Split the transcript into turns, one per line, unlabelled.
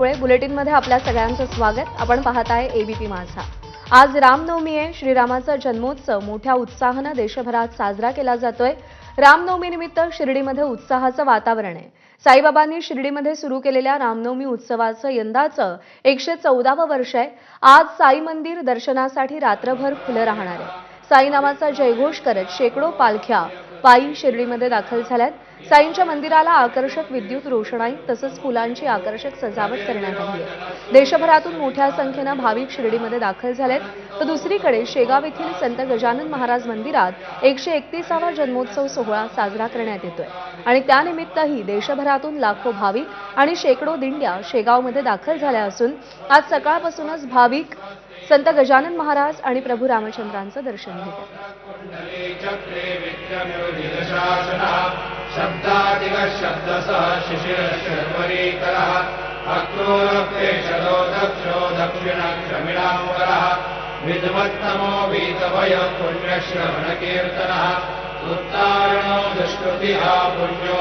बुलेटिनमध्ये आपल्या सगळ्यांचं स्वागत। आपण पाहत आहे एबीपी माझा। आज रामनवमी आहे। श्रीरामाचा जन्मोत्सव मोठ्या उत्साहाने देशभरात साजरा केला जातोय। रामनवमीनिमित्त शिर्डीमध्ये उत्साहाचं वातावरण आहे। साईबाबांनी शिर्डीमध्ये सुरू केलेल्या रामनवमी उत्सवाचं यंदाचं 114वं वर्ष आहे। आज साई मंदिर दर्शनासाठी रात्रभर खुलं राहणार आहे। साई नावाचा जयघोष करत शेकडो पालख्या पायी शिर्डीमध्ये दाखल झाल्यात। साईंच्या मंदिराला आकर्षक विद्युत रोषणाई तसंच फुलांची आकर्षक सजावट करण्यात आली आहे। देशभरातून मोठ्या संख्येने भाविक शिर्डीमध्ये दाखल झालेत। तर दुसरीकडे शेगाव येथील संत गजानन महाराज मंदिरात 131वा जन्मोत्सव सोहळा साजरा करण्यात येतोय आणि त्यानिमित्तही देशभरातून लाखो भाविक आणि शेकडो दिंड्या शेगावमध्ये दाखल झाल्या असून आज सकाळपासूनच भाविक संत गजानन महाराज आणि प्रभू रामचंद्रांचं दर्शन घेतात।
शब्दादिगशब्दसः शिशिरशर्वरीकरः अक्रूरप्रेषदो दक्षो दक्षिणक्षमिणाम्बरः विद्वत्तमो वीतभयः पुण्यश्रवणकीर्तनः उत्तारणो दुष्कृतिः पुण्यो